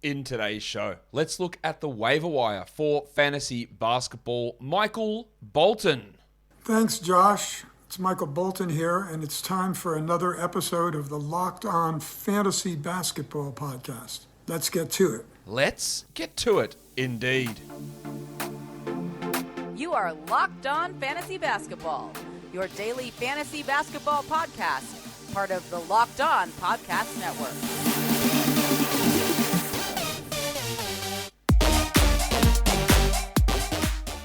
In today's show, let's look at the waiver wire for fantasy basketball. Michael Bolton. Thanks, Josh. It's Michael Bolton here, and it's time for another episode of the Locked On Fantasy Basketball Podcast. Let's get to it. Let's get to it, indeed. You are Locked On Fantasy Basketball, your daily fantasy basketball podcast, part of the Locked On Podcast Network.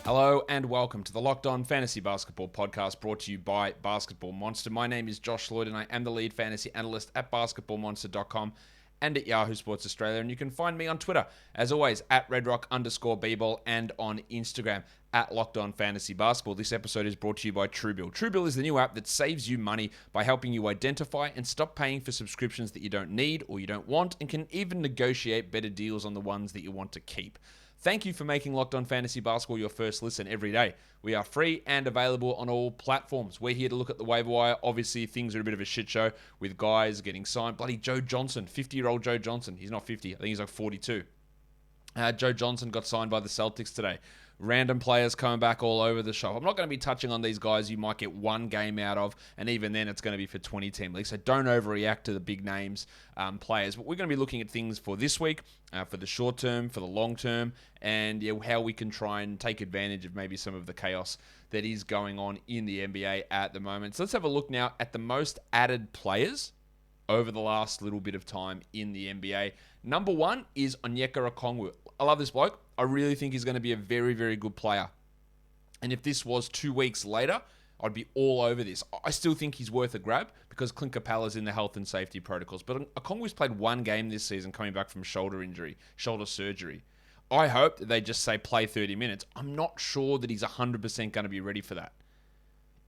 Hello and welcome to the Locked On Fantasy Basketball Podcast brought to you by Basketball Monster. My name is Josh Lloyd and I am the lead fantasy analyst at basketballmonster.com and at Yahoo Sports Australia. And you can find me on Twitter, as always, at redrock_bball and on Instagram at Locked On Fantasy Basketball. This episode is brought to you by Truebill. Truebill is the new app that saves you money by helping you identify and stop paying for subscriptions that you don't need or you don't want, and can even negotiate better deals on the ones that you want to keep. Thank you for making Locked On Fantasy Basketball your first listen every day. We are free and available on all platforms. We're here to look at the waiver wire. Obviously, things are a bit of a shit show with guys getting signed. Bloody Joe Johnson, 50-year-old Joe Johnson. He's not 50. I think he's like 42. Joe Johnson got signed by the Celtics today. Random players coming back all over the show. I'm not going to be touching on these guys you might get one game out of, and even then it's going to be for 20-team leagues. So don't overreact to the big names players. But we're going to be looking at things for this week, for the short term, for the long term, and how we can try and take advantage of maybe some of the chaos that is going on in the NBA at the moment. So let's have a look now at the most added players over the last little bit of time in the NBA. Number one is Onyeka Okongwu. I love this bloke. I really think he's going to be a very, very good player. And if this was 2 weeks later, I'd be all over this. I still think he's worth a grab because Clint Capella's in the health and safety protocols. But Okongwu's played one game this season coming back from shoulder surgery. I hope that they just say play 30 minutes. I'm not sure that he's 100% going to be ready for that.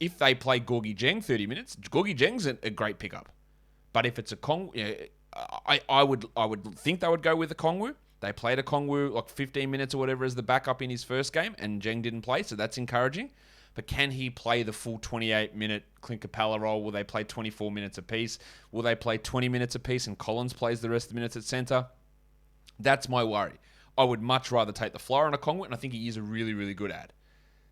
If they play Gorgui Dieng 30 minutes, Gorgui Dieng's a great pickup. But if it's Okongwu, I would think they would go with Okongwu. They played Okongwu like 15 minutes or whatever as the backup in his first game, and Dieng didn't play, so that's encouraging. But can he play the full 28-minute Clint Capella role? Will they play 24 minutes apiece? Will they play 20 minutes apiece and Collins plays the rest of the minutes at center? That's my worry. I would much rather take the flyer on Okongwu, and I think he is a really, really good ad.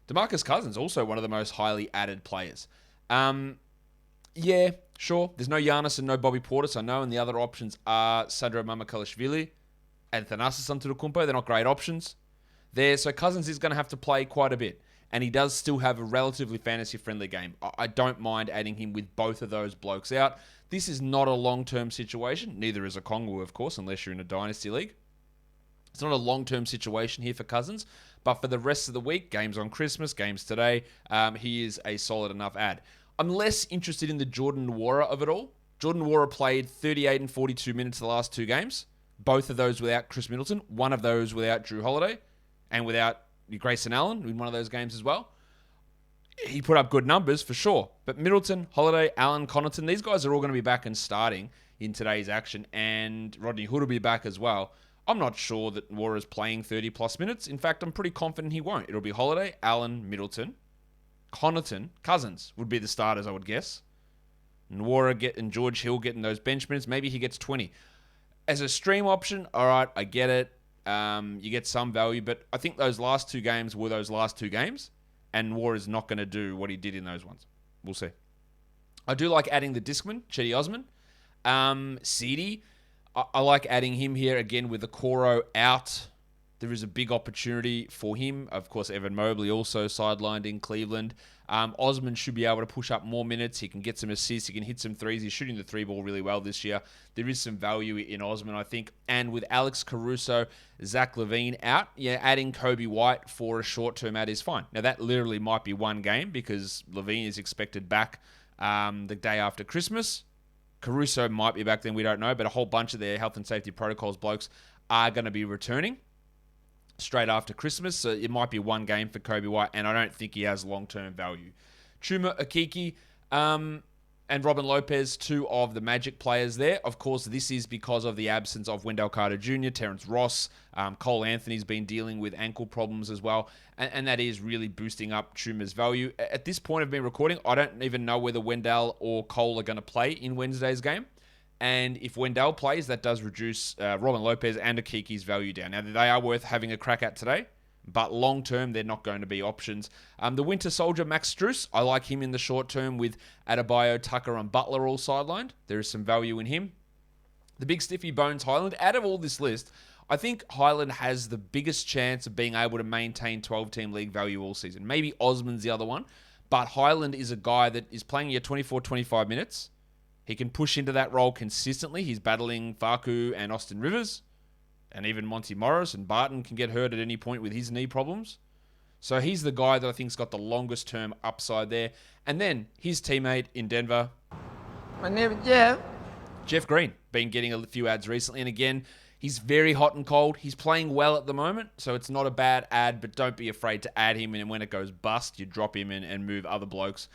DeMarcus Cousins, also one of the most highly added players. Yeah, sure. There's no Giannis and no Bobby Portis, I know, and the other options are Sandro Mamukelashvili and Thanasis Antetokounmpo. They're not great options there, so Cousins is going to have to play quite a bit, and he does still have a relatively fantasy-friendly game. I don't mind adding him with both of those blokes out. This is not a long-term situation. Neither is Okongwu, of course, unless you're in a dynasty league. It's not a long-term situation here for Cousins, but for the rest of the week, games on Christmas, games today, he is a solid enough ad. I'm less interested in the Jordan Nwora of it all. Jordan Nwora played 38 and 42 minutes the last two games. Both of those without Chris Middleton. One of those without Drew Holiday. And without Grayson Allen in one of those games as well. He put up good numbers for sure. But Middleton, Holiday, Allen, Connaughton, these guys are all going to be back and starting in today's action. And Rodney Hood will be back as well. I'm not sure that Nwora's playing 30-plus minutes. In fact, I'm pretty confident he won't. It'll be Holiday, Allen, Middleton, Connaughton, Cousins would be the starters, I would guess. Nwora and George Hill getting those bench minutes. Maybe he gets 20. As a stream option, all right, I get it. You get some value, but I think those last two games were those last two games, and Nwora is not going to do what he did in those ones. We'll see. I do like adding the Discman, Cedi Osman. Cedi, I like adding him here again with the Coro out. There is a big opportunity for him. Of course, Evan Mobley also sidelined in Cleveland. Osman should be able to push up more minutes. He can get some assists. He can hit some threes. He's shooting the three ball really well this year. There is some value in Osman, I think. And with Alex Caruso, Zach LaVine out, adding Kobe White for a short-term ad is fine. Now, that literally might be one game because LaVine is expected back the day after Christmas. Caruso might be back then, we don't know. But a whole bunch of their health and safety protocols blokes are going to be returning straight after Christmas, so it might be one game for Kobe White, and I don't think he has long-term value. Chuma Okeke and Robin Lopez, two of the Magic players there. Of course, this is because of the absence of Wendell Carter Jr., Terrence Ross. Cole Anthony's been dealing with ankle problems as well, and that is really boosting up Chuma's value. At this point of me recording, I don't even know whether Wendell or Cole are going to play in Wednesday's game. And if Wendell plays, that does reduce Robin Lopez and Akiki's value down. Now, they are worth having a crack at today, but long term, they're not going to be options. The Winter Soldier, Max Strus, I like him in the short term with Adebayo, Tucker, and Butler all sidelined. There is some value in him. The big stiffy Bones Highland. Out of all this list, I think Highland has the biggest chance of being able to maintain 12-team league value all season. Maybe Osman's the other one, but Highland is a guy that is playing your 24-25 minutes. He can push into that role consistently. He's battling Faku and Austin Rivers, and even Monty Morris, and Barton can get hurt at any point with his knee problems. So he's the guy that I think's got the longest term upside there. And then his teammate in Denver, My name is Jeff. Jeff Green, been getting a few ads recently. And again, he's very hot and cold. He's playing well at the moment, so it's not a bad ad, but don't be afraid to add him. And when it goes bust, you drop him in and move other blokes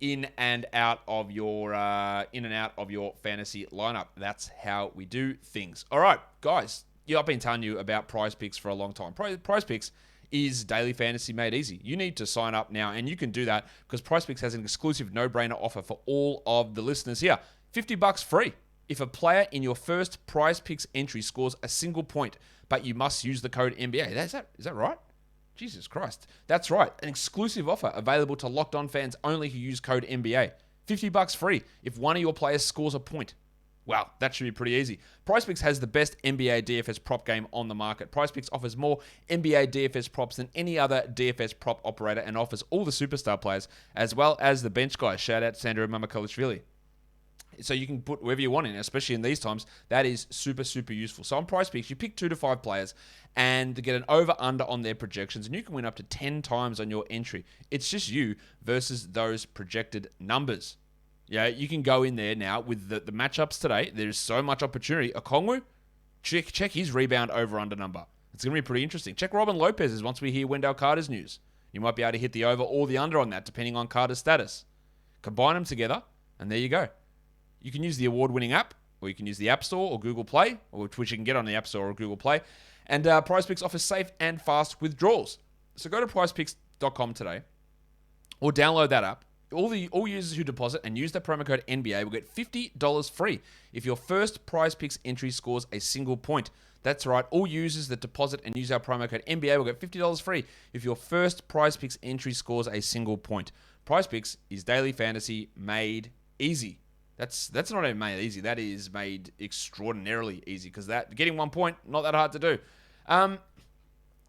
in and out of your fantasy lineup. That's how we do things. All right, guys. Yeah, I've been telling you about Prize Picks for a long time. Prize Picks is daily fantasy made easy. You need to sign up now, and you can do that because Prize Picks has an exclusive no-brainer offer for all of the listeners here. $50 free. If a player in your first Prize Picks entry scores a single point, but you must use the code NBA. Is that right? Jesus Christ. That's right. An exclusive offer available to Locked On fans only who use code NBA. $50 free if one of your players scores a point. Wow, that should be pretty easy. PrizePicks has the best NBA DFS prop game on the market. PrizePicks offers more NBA DFS props than any other DFS prop operator and offers all the superstar players as well as the bench guys. Shout out Sandro Mamakalishvili. So you can put whoever you want in, especially in these times. That is super, super useful. So on PrizePicks, you pick 2 to 5 players and to get an over-under on their projections, and you can win up to 10 times on your entry. It's just you versus those projected numbers. Yeah, you can go in there now with the matchups today. There's so much opportunity. Okongwu, check his rebound over-under number. It's going to be pretty interesting. Check Robin Lopez's once we hear Wendell Carter's news. You might be able to hit the over or the under on that, depending on Carter's status. Combine them together, and there you go. You can use the award-winning app, or you can use the App Store or Google Play, which you can get on the App Store or Google Play. And PrizePicks offers safe and fast withdrawals. So go to prizepicks.com today, or download that app. All users who deposit and use the promo code NBA will get $50 free if your first PrizePicks entry scores a single point. That's right. All users that deposit and use our promo code NBA will get $50 free if your first PrizePicks entry scores a single point. PrizePicks is daily fantasy made easy. That's not even made easy. That is made extraordinarily easy because that getting 1 point, not that hard to do.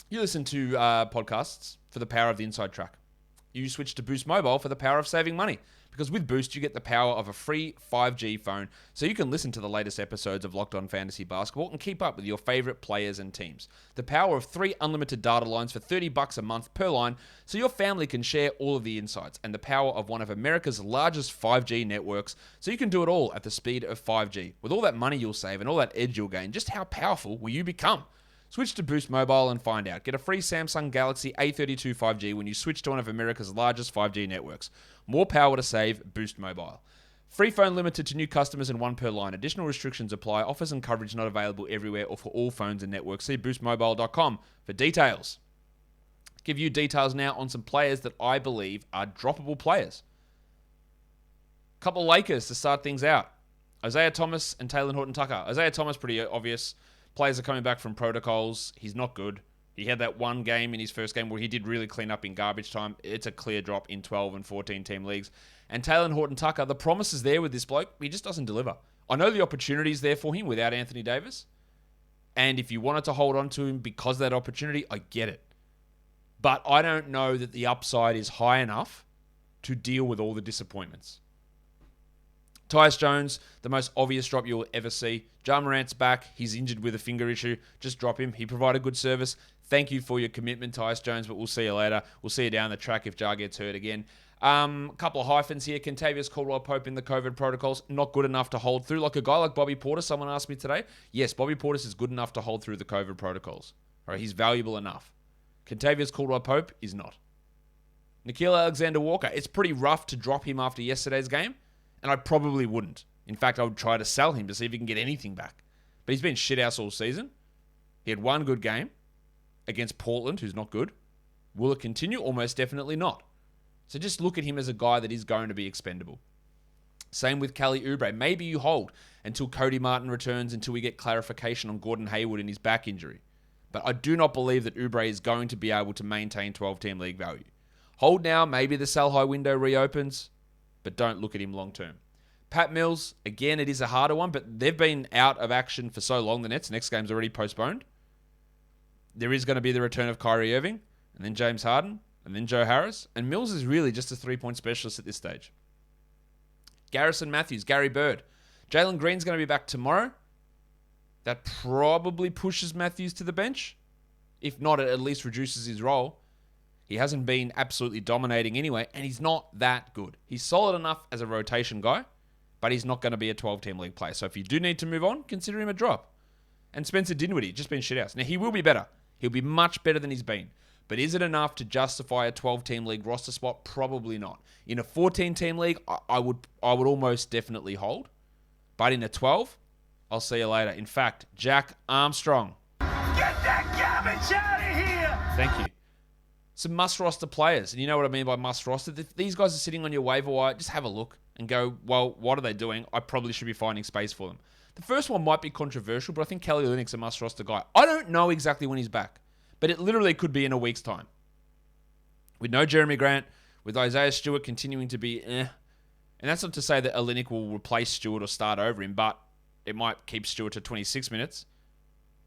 You listen to podcasts for the power of the inside track. You switch to Boost Mobile for the power of saving money. Because with Boost, you get the power of a free 5G phone, so you can listen to the latest episodes of Locked On Fantasy Basketball and keep up with your favorite players and teams. The power of 3 unlimited data lines for $30 a month per line, so your family can share all of the insights. And the power of one of America's largest 5G networks, so you can do it all at the speed of 5G. With all that money you'll save and all that edge you'll gain, just how powerful will you become? Switch to Boost Mobile and find out. Get a free Samsung Galaxy A32 5G when you switch to one of America's largest 5G networks. More power to save, Boost Mobile. Free phone limited to new customers and 1 per line. Additional restrictions apply. Offers and coverage not available everywhere or for all phones and networks. See boostmobile.com for details. Give you details now on some players that I believe are droppable players. Couple Lakers to start things out. Isaiah Thomas and Talen Horton-Tucker. Isaiah Thomas, pretty obvious. Players are coming back from protocols. He's not good. He had that one game in his first game where he did really clean up in garbage time. It's a clear drop in 12 and 14 team leagues. And Talen Horton-Tucker, the promise is there with this bloke. He just doesn't deliver. I know the opportunity is there for him without Anthony Davis. And if you wanted to hold on to him because of that opportunity, I get it. But I don't know that the upside is high enough to deal with all the disappointments. Tyus Jones, the most obvious drop you'll ever see. Ja Morant's back. He's injured with a finger issue. Just drop him. He provided good service. Thank you for your commitment, Tyus Jones, but we'll see you later. We'll see you down the track if Ja gets hurt again. A couple of hyphens here. Kentavious Caldwell-Pope in the COVID protocols. Not good enough to hold through. Like a guy like Bobby Portis, someone asked me today. Yes, Bobby Portis is good enough to hold through the COVID protocols. All right, he's valuable enough. Kentavious Caldwell-Pope is not. Nickeil Alexander-Walker. It's pretty rough to drop him after yesterday's game. And I probably wouldn't. In fact, I would try to sell him to see if he can get anything back. But he's been shithouse all season. He had one good game against Portland, who's not good. Will it continue? Almost definitely not. So just look at him as a guy that is going to be expendable. Same with Kelly Oubre. Maybe you hold until Cody Martin returns, until we get clarification on Gordon Hayward and his back injury. But I do not believe that Oubre is going to be able to maintain 12-team league value. Hold now, maybe the sell-high window reopens, but don't look at him long-term. Pat Mills, again, it is a harder one, but they've been out of action for so long, the Nets. Next game's already postponed. There is going to be the return of Kyrie Irving, and then James Harden, and then Joe Harris. And Mills is really just a three-point specialist at this stage. Garrison Matthews, Gary Bird. Jalen Green's going to be back tomorrow. That probably pushes Matthews to the bench. If not, it at least reduces his role. He hasn't been absolutely dominating anyway, and he's not that good. He's solid enough as a rotation guy, but he's not going to be a 12-team league player. So if you do need to move on, consider him a drop. And Spencer Dinwiddie, just been shithouse. Now, he will be better. He'll be much better than he's been. But is it enough to justify a 12-team league roster spot? Probably not. In a 14-team league, I would almost definitely hold. But in a 12, I'll see you later. In fact, Jack Armstrong. Get that garbage out of here! Thank you. Some must-roster players. And you know what I mean by must-roster? If these guys are sitting on your waiver wire, just have a look and go, well, what are they doing? I probably should be finding space for them. The first one might be controversial, but I think Kelly Olynyk's a must-roster guy. I don't know exactly when he's back, but it literally could be in a week's time. With no Jeremy Grant, with Isaiah Stewart continuing to be And that's not to say that Olynyk will replace Stewart or start over him, but it might keep Stewart to 26 minutes.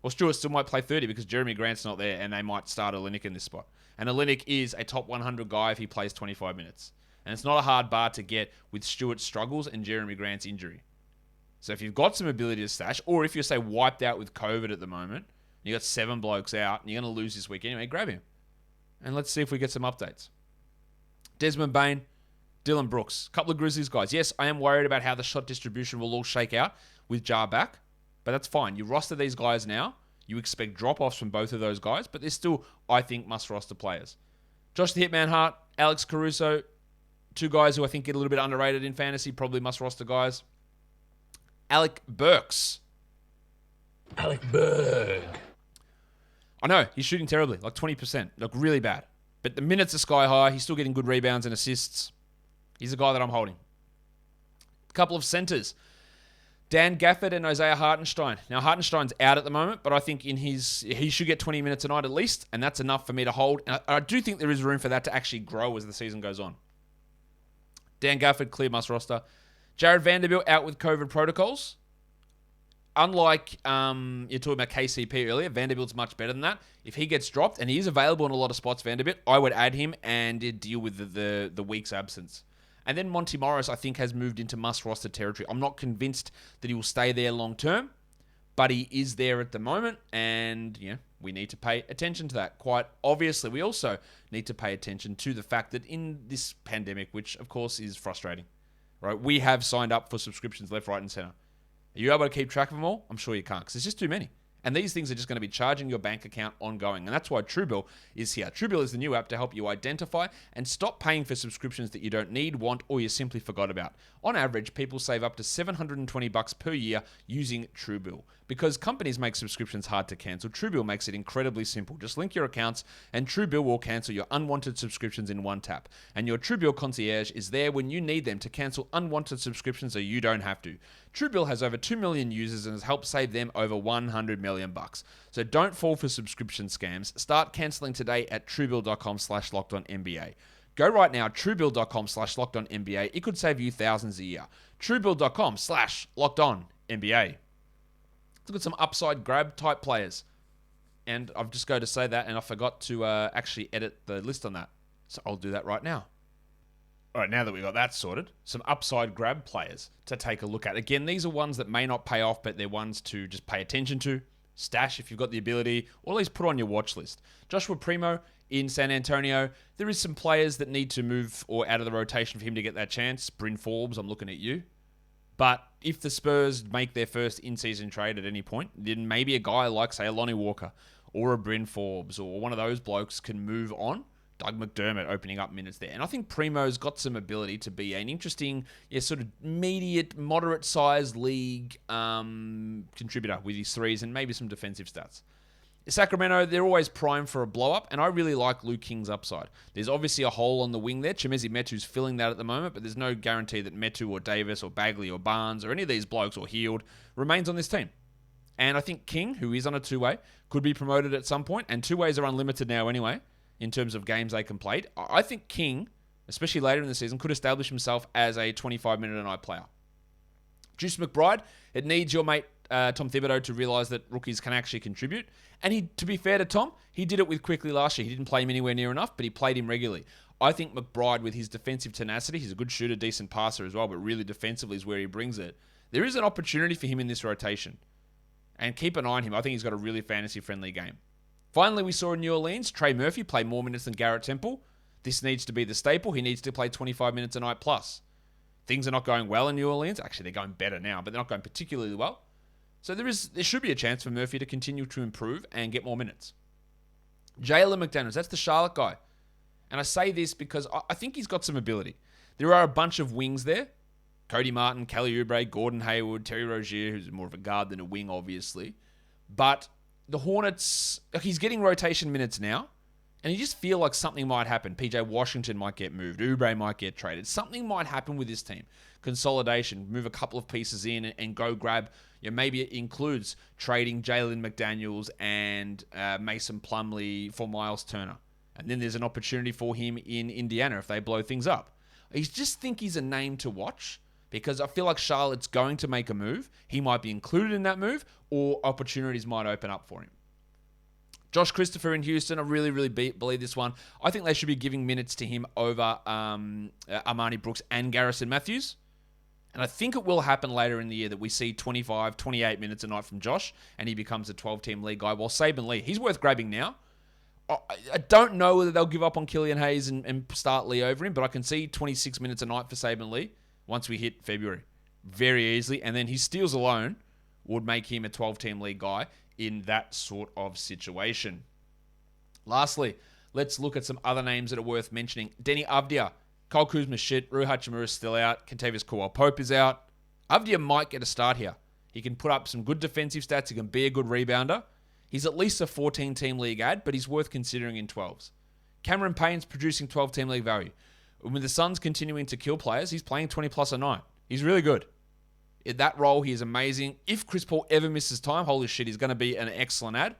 Or Stewart still might play 30 because Jeremy Grant's not there, and they might start Olynyk in this spot. And Olynyk is a top 100 guy if he plays 25 minutes. And it's not a hard bar to get with Stewart's struggles and Jeremy Grant's injury. So if you've got some ability to stash, or if you're, say, wiped out with COVID at the moment, and you got 7 blokes out, and you're going to lose this week anyway, grab him. And let's see if we get some updates. Desmond Bane, Dylan Brooks, a couple of Grizzlies guys. Yes, I am worried about how the shot distribution will all shake out with Jar back, but that's fine. You roster these guys now. You expect drop-offs from both of those guys, but they're still, I think, must-roster players. Josh the Hitman Hart, Alex Caruso, two guys who I think get a little bit underrated in fantasy, probably must-roster guys. Alec Burks. Alec Berg. I know, he's shooting terribly, like 20%, like really bad. But the minutes are sky high. He's still getting good rebounds and assists. He's a guy that I'm holding. A couple of centers. Dan Gafford and Isaiah Hartenstein. Now, Hartenstein's out at the moment, but I think he should get 20 minutes a night at least, and that's enough for me to hold. And I do think there is room for that to actually grow as the season goes on. Dan Gafford, clear must roster. Jared Vanderbilt out with COVID protocols. Unlike you're talking about KCP earlier, Vanderbilt's much better than that. If he gets dropped, and he is available in a lot of spots, Vanderbilt, I would add him and deal with the week's absence. And then Monty Morris, I think, has moved into must-roster territory. I'm not convinced that he will stay there long-term, but he is there at the moment, and we need to pay attention to that. Quite obviously, we also need to pay attention to the fact that in this pandemic, which, of course, is frustrating, right? We have signed up for subscriptions left, right, and center. Are you able to keep track of them all? I'm sure you can't, because there's just too many. And these things are just going to be charging your bank account ongoing. And that's why Truebill is here. Truebill is the new app to help you identify and stop paying for subscriptions that you don't need, want, or you simply forgot about. On average, people save up to $720 per year using Truebill. Because companies make subscriptions hard to cancel, Truebill makes it incredibly simple. Just link your accounts and Truebill will cancel your unwanted subscriptions in one tap. And your Truebill concierge is there when you need them to cancel unwanted subscriptions so you don't have to. Truebill has over 2 million users and has helped save them over $100 million. So don't fall for subscription scams. Start canceling today at truebill.com/lockedonnba. Go right now, truebill.com/lockedonnba. It could save you thousands a year. Truebill.com/lockedonnba. Let's look at some upside grab type players. And I've just got to say that, and I forgot to actually edit the list on that. So I'll do that right now. All right, now that we got that sorted, some upside grab players to take a look at. Again, these are ones that may not pay off, but they're ones to just pay attention to. Stash if you've got the ability, or at least put on your watch list. Joshua Primo in San Antonio. There is some players that need to move or out of the rotation for him to get that chance. Bryn Forbes, I'm looking at you. But if the Spurs make their first in-season trade at any point, then maybe a guy like, say, a Lonnie Walker or a Bryn Forbes or one of those blokes can move on. Doug McDermott opening up minutes there. And I think Primo's got some ability to be an interesting, sort of moderate-sized league contributor with his threes and maybe some defensive stats. Sacramento, they're always primed for a blow-up, and I really like Luke King's upside. There's obviously a hole on the wing there. Chimezie Metu's filling that at the moment, but there's no guarantee that Metu or Davis or Bagley or Barnes or any of these blokes or Heald remains on this team. And I think King, who is on a two-way, could be promoted at some point, and two-ways are unlimited now anyway, in terms of games they can play. I think King, especially later in the season, could establish himself as a 25-minute-a-night player. Juice McBride, it needs your mate Tom Thibodeau to realise that rookies can actually contribute. And to be fair to Tom, he did it with Quickly last year. He didn't play him anywhere near enough, but he played him regularly. I think McBride, with his defensive tenacity, he's a good shooter, decent passer as well, but really defensively is where he brings it. There is an opportunity for him in this rotation. And keep an eye on him. I think he's got a really fantasy-friendly game. Finally, we saw in New Orleans, Trey Murphy play more minutes than Garrett Temple. This needs to be the staple. He needs to play 25 minutes a night plus. Things are not going well in New Orleans. Actually, they're going better now, but they're not going particularly well. So there should be a chance for Murphy to continue to improve and get more minutes. Jalen McDaniels, that's the Charlotte guy. And I say this because I think he's got some ability. There are a bunch of wings there. Cody Martin, Kelly Oubre, Gordon Hayward, Terry Rozier, who's more of a guard than a wing, obviously. But the Hornets, he's getting rotation minutes now. And you just feel like something might happen. PJ Washington might get moved. Oubre might get traded. Something might happen with this team. Consolidation, move a couple of pieces in and go grab. Maybe it includes trading Jalen McDaniels and Mason Plumlee for Miles Turner. And then there's an opportunity for him in Indiana if they blow things up. I just think he's a name to watch because I feel like Charlotte's going to make a move. He might be included in that move or opportunities might open up for him. Josh Christopher in Houston, I really, really believe this one. I think they should be giving minutes to him over Armani Brooks and Garrison Matthews. And I think it will happen later in the year that we see 25, 28 minutes a night from Josh and he becomes a 12-team league guy. While Saban Lee, he's worth grabbing now. I don't know whether they'll give up on Killian Hayes and start Lee over him, but I can see 26 minutes a night for Saban Lee once we hit February. Very easily. And then his steals alone would make him a 12-team league guy in that sort of situation. Lastly, let's look at some other names that are worth mentioning. Denny Avdia. Kyle Kuzma's shit. Rui Hachimura's still out. Kentavious Caldwell-Pope is out. Avdia might get a start here. He can put up some good defensive stats. He can be a good rebounder. He's at least a 14-team league ad, but he's worth considering in 12s. Cameron Payne's producing 12-team league value. And with the Suns continuing to kill players, he's playing 20-plus a night. He's really good. In that role, he is amazing. If Chris Paul ever misses time, holy shit, he's going to be an excellent ad.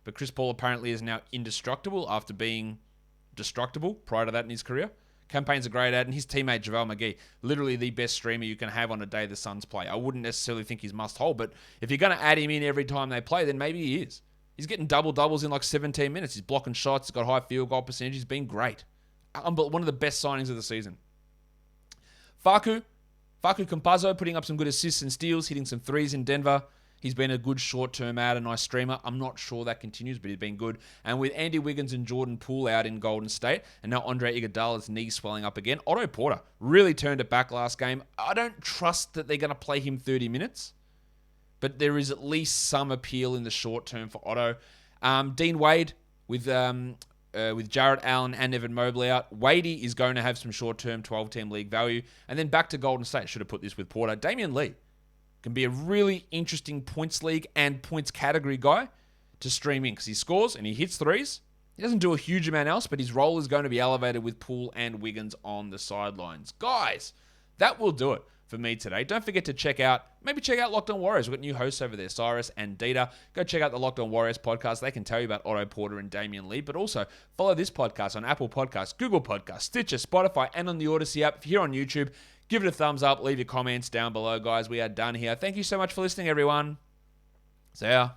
But Chris Paul apparently is now indestructible after being destructible prior to that in his career. Campaign's a great ad, and his teammate JaVale McGee, literally the best streamer you can have on a day the Suns play. I wouldn't necessarily think he's must-hold, but if you're going to add him in every time they play, then maybe he is. He's getting double-doubles in like 17 minutes. He's blocking shots. He's got high field goal percentage. He's been great. One of the best signings of the season. Facu Campazzo putting up some good assists and steals, hitting some threes in Denver. He's been a good short-term ad, a nice streamer. I'm not sure that continues, but he's been good. And with Andy Wiggins and Jordan Poole out in Golden State, and now Andre Iguodala's knee swelling up again, Otto Porter really turned it back last game. I don't trust that they're going to play him 30 minutes, but there is at least some appeal in the short term for Otto. Dean Wade with Jarrett Allen and Evan Mobley out. Wadey is going to have some short-term 12-team league value. And then back to Golden State. Should have put this with Porter. Damian Lee can be a really interesting points league and points category guy to stream in because he scores and he hits threes. He doesn't do a huge amount else, but his role is going to be elevated with Poole and Wiggins on the sidelines. Guys, that will do it for me today. Don't forget to check out Locked On Warriors. We've got new hosts over there, Cyrus and Dita. Go check out the Locked On Warriors podcast. They can tell you about Otto Porter and Damian Lee, but also follow this podcast on Apple Podcasts, Google Podcasts, Stitcher, Spotify, and on the Odyssey app. If you're here on YouTube, give it a thumbs up. Leave your comments down below, guys. We are done here. Thank you so much for listening, everyone. See ya.